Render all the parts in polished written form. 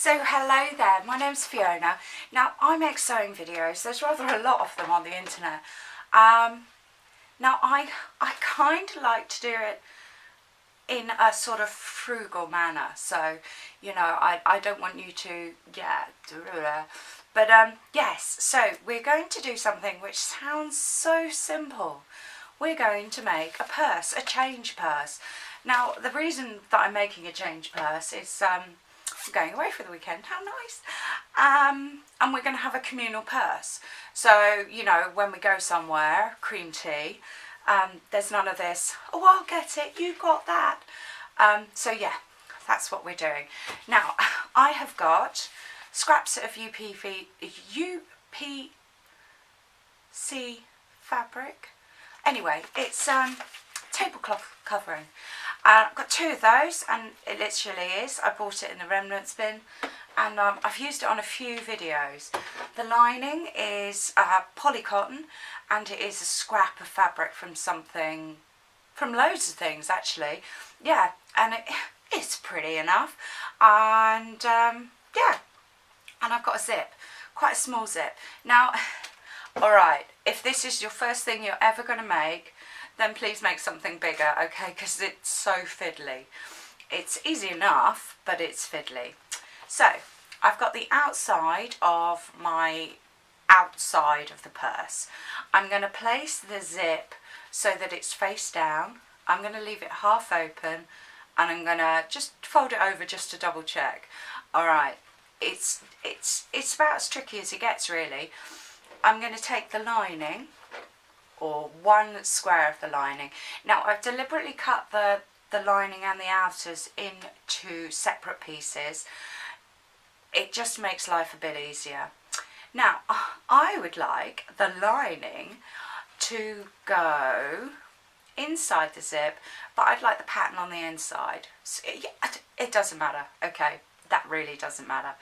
So hello there, my name's Fiona. Now I make sewing videos, there's rather a lot of them on the internet. Now I kind of like to do it in a sort of frugal manner, so you know I don't want you to but yes, so we're going to do something which sounds so simple. We're going to make a purse, a change purse. Now the reason that I'm making a change purse is I'm going away for the weekend, how nice, and we're going to have a communal purse. So you know, when we go somewhere, cream tea, there's none of this, oh I'll get it, you got that. So yeah, that's what we're doing. Now I have got scraps of UPC fabric. Anyway, it's tablecloth covering. I've got two of those, and it literally is, I bought it in the remnants bin, and I've used it on a few videos. The lining is poly cotton, and it is a scrap of fabric from something, from loads of things actually, yeah, and it's pretty enough, and yeah, and I've got a zip, quite a small zip. Now, alright, if this is your first thing you're ever going to make, then please make something bigger, okay, because it's so fiddly. It's easy enough, but it's fiddly. So, I've got the outside of my outside of the purse. I'm going to place the zip so that it's face down. I'm going to leave it half open, and I'm going to just fold it over just to double check. Alright, it's about as tricky as it gets really. I'm going to take the lining, or one square of the lining. Now I've deliberately cut the lining and the outers into separate pieces. It just makes life a bit easier. Now I would like the lining to go inside the zip, but I'd like the pattern on the inside. So it doesn't matter, okay, that really doesn't matter.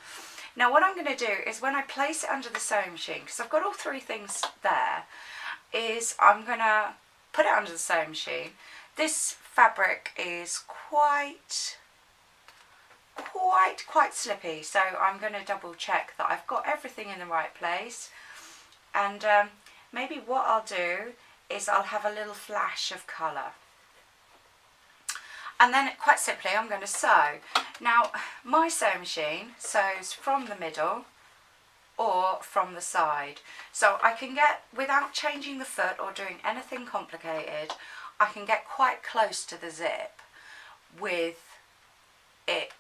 Now what I'm going to do is, when I place it under the sewing machine, because I've got all three things there, is I'm going to put it under the sewing machine. This fabric is quite slippy, so I'm going to double check that I've got everything in the right place, and maybe what I'll do is I'll have a little flash of colour, and then quite simply I'm going to sew. Now my sewing machine sews from the middle or from the side, so I can get, without changing the foot or doing anything complicated, I can get quite close to the zip with it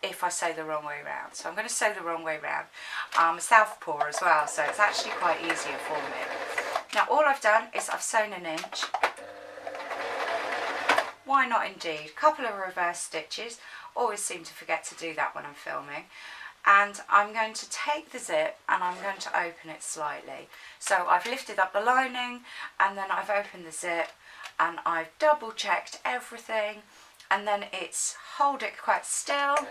if I sew the wrong way round. So I'm going to sew the wrong way round. I'm a southpaw as well, so it's actually quite easier for me. Now all I've done is I've sewn an inch. Why not indeed? A couple of reverse stitches. Always seem to forget to do that when I'm filming. And I'm going to take the zip and I'm going to open it slightly. So I've lifted up the lining, and then I've opened the zip, and I've double checked everything, and then it's hold it quite still, give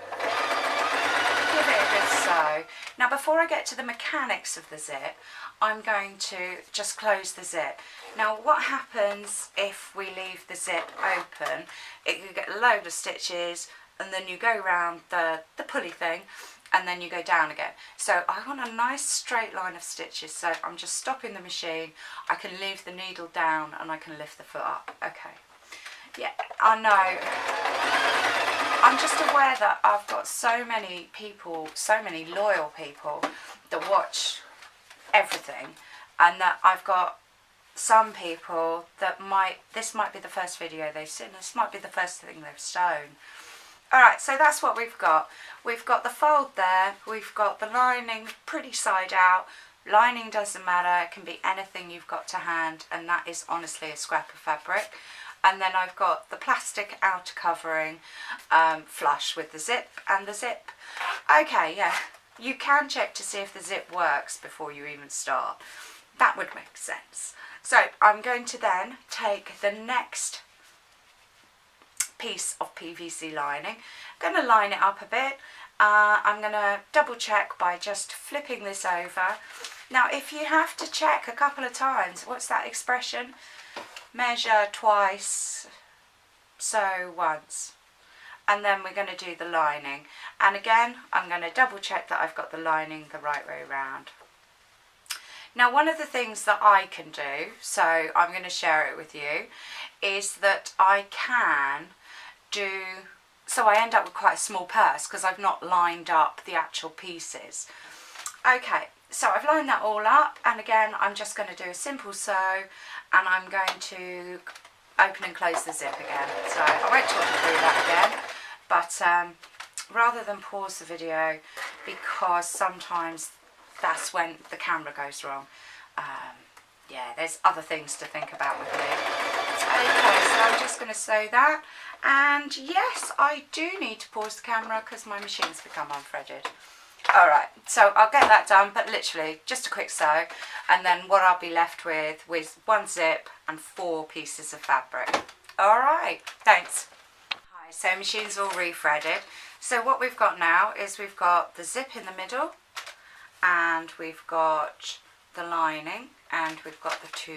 it a good sew. Now before I get to the mechanics of the zip, I'm going to just close the zip. Now what happens if we leave the zip open? You get a load of stitches, and then you go round the pulley thing, and then you go down again. So I want a nice straight line of stitches, so I'm just stopping the machine. I can leave the needle down and I can lift the foot up. Okay, yeah, I know. I'm just aware that I've got so many people, so many loyal people that watch everything, and that I've got some people that this might be the first video they've seen, this might be the first thing they've sewn. Alright, so that's what we've got. We've got the fold there, we've got the lining pretty side out. Lining doesn't matter, it can be anything you've got to hand, and that is honestly a scrap of fabric. And then I've got the plastic outer covering flush with the zip and the zip. Okay, yeah, you can check to see if the zip works before you even start. That would make sense. So I'm going to then take the next piece of PVC lining. I'm going to line it up a bit. I'm going to double check by just flipping this over. Now if you have to check a couple of times, what's that expression? Measure twice, sew once. and then we're going to do the lining. And again, I'm going to double check that I've got the lining the right way around. Now, one of the things that I can do, so I'm going to share it with you, is that I can do, so I end up with quite a small purse because I've not lined up the actual pieces. Okay, so I've lined that all up, and again I'm just going to do a simple sew, and I'm going to open and close the zip again. So I won't talk you through that again, but rather than pause the video, because sometimes that's when the camera goes wrong. Yeah, there's other things to think about with me. Okay, so I'm just going to sew that, and yes, I do need to pause the camera because my machine's become unthreaded. Alright, so I'll get that done, but literally just a quick sew, and then what I'll be left with one zip and 4 pieces of fabric. Alright, thanks. Hi, so machine's all re-threaded. So what we've got now is we've got the zip in the middle, and we've got the lining, and we've got the 2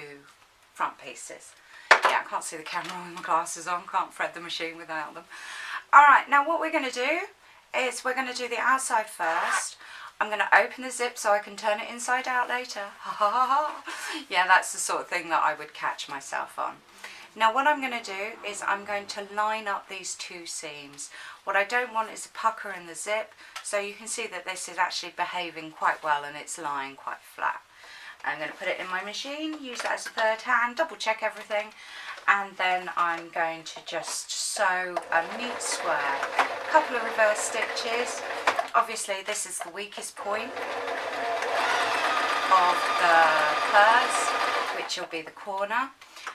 front pieces. Yeah, I can't see the camera with my glasses on, can't thread the machine without them. Alright, now what we're going to do is we're going to do the outside first. I'm going to open the zip so I can turn it inside out later. Yeah, that's the sort of thing that I would catch myself on. Now what I'm going to do is I'm going to line up these 2 seams. What I don't want is a pucker in the zip, so you can see that this is actually behaving quite well and it's lying quite flat. I'm going to put it in my machine, use that as a third hand, double check everything, and then I'm going to just sew a neat square. A couple of reverse stitches. Obviously this is the weakest point of the purse, which will be the corner.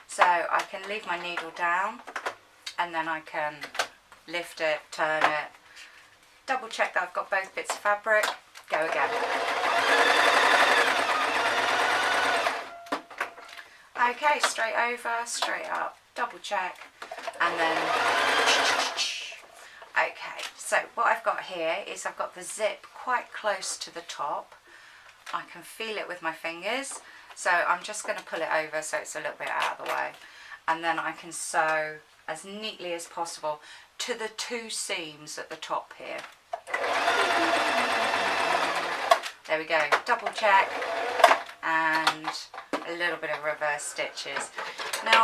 So I can leave my needle down, and then I can lift it, turn it, double check that I've got both bits of fabric, go again. Okay, straight over, straight up, double check, and then, okay, so what I've got here is I've got the zip quite close to the top. I can feel it with my fingers, so I'm just going to pull it over so it's a little bit out of the way, and then I can sew as neatly as possible to the 2 seams at the top here. There we go, double check, and a little bit of reverse stitches. Now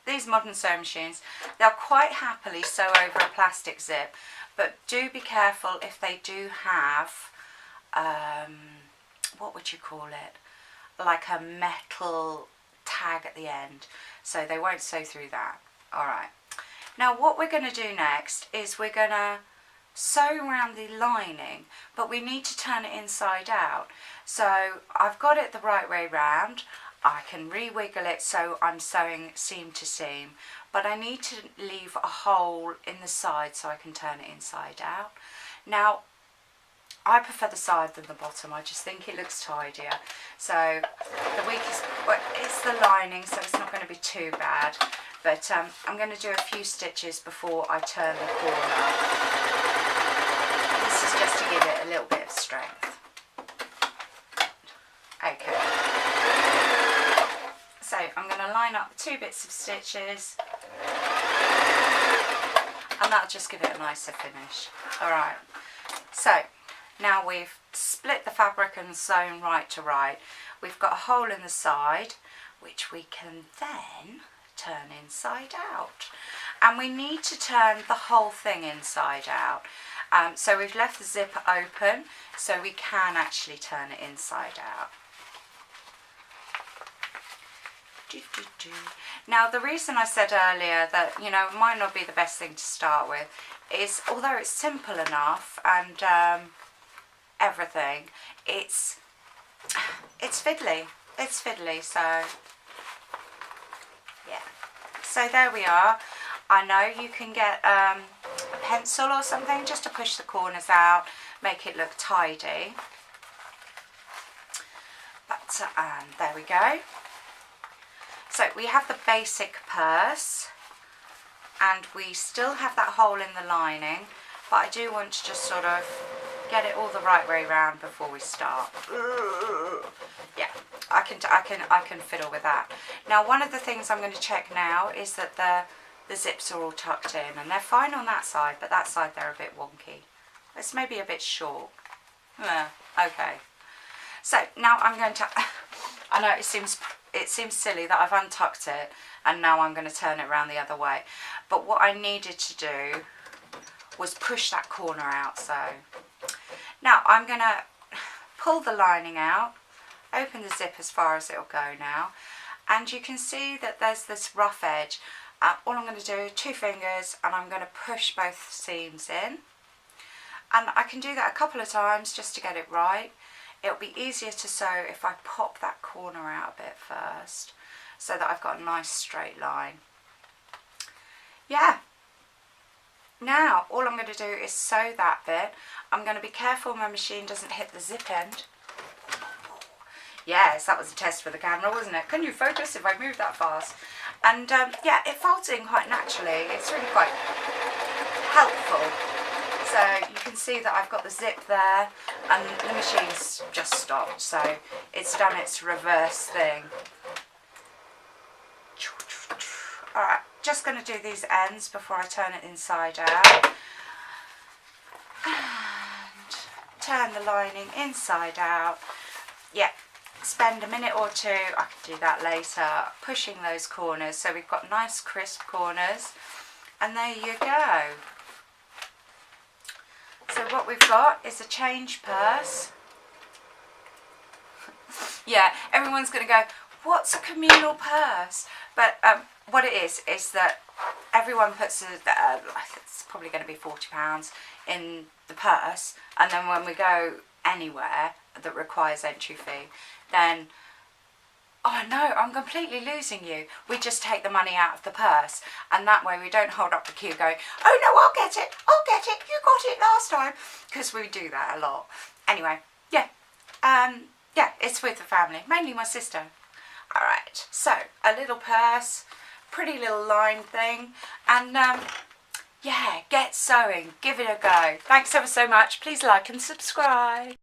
these modern sewing machines, they'll quite happily sew over a plastic zip, but do be careful if they do have what would you call it, like a metal tag at the end, so they won't sew through that. Alright, now what we're going to do next is we're going to sew around the lining, but we need to turn it inside out. So I've got it the right way round. I can re-wiggle it so I'm sewing seam to seam, but I need to leave a hole in the side so I can turn it inside out. Now I prefer the side than the bottom, I just think it looks tidier. So the weakest, well, it's the lining, so it's not going to be too bad, but I'm going to do a few stitches before I turn the corner. This is just to give it a little bit of strength. Okay, so I'm going to line up 2 bits of stitches, and that'll just give it a nicer finish. Alright, so now we've split the fabric and sewn right to right. We've got a hole in the side, which we can then turn inside out. And we need to turn the whole thing inside out. So we've left the zip open, so we can actually turn it inside out. Now the reason I said earlier that, you know, it might not be the best thing to start with is, although it's simple enough and everything, it's fiddly. It's fiddly, so yeah. So there we are. I know you can get a pencil or something just to push the corners out, make it look tidy. But there we go. So we have the basic purse, and we still have that hole in the lining, but I do want to just sort of get it all the right way round before we start. Yeah, I can fiddle with that. Now one of the things I'm going to check now is that the the zips are all tucked in, and they're fine on that side, but that side they're a bit wonky. It's maybe a bit short. Okay. So now I'm going to, I know it seems silly that I've untucked it and now I'm going to turn it around the other way. But what I needed to do was push that corner out. So now I'm going to pull the lining out, open the zip as far as it'll go now. And you can see that there's this rough edge. All I'm going to do, 2 fingers, and I'm going to push both seams in. And I can do that a couple of times just to get it right. It'll be easier to sew if I pop that corner out a bit first, so that I've got a nice straight line. Yeah. Now, all I'm going to do is sew that bit. I'm going to be careful my machine doesn't hit the zip end. Yes, that was a test for the camera, wasn't it? Can you focus if I move that fast? And yeah, it folds in quite naturally. It's really quite helpful. So you can see that I've got the zip there and the machine's just stopped, so it's done its reverse thing. Alright, just going to do these ends before I turn it inside out. And turn the lining inside out. Yeah, spend a minute or two, I can do that later, pushing those corners so we've got nice crisp corners. And there you go. So what we've got is a change purse. Yeah, everyone's going to go, what's a communal purse? But what it is that everyone puts, it's probably going to be £40 in the purse. And then when we go anywhere that requires entry fee, then, oh no, I'm completely losing you. We just take the money out of the purse, and that way we don't hold up the queue going, oh no, I'll get it, you got it last time, because we do that a lot. Anyway, yeah, yeah, it's with the family, mainly my sister. Alright, so a little purse, pretty little line thing, and yeah, get sewing, give it a go. Thanks ever so much, please like and subscribe.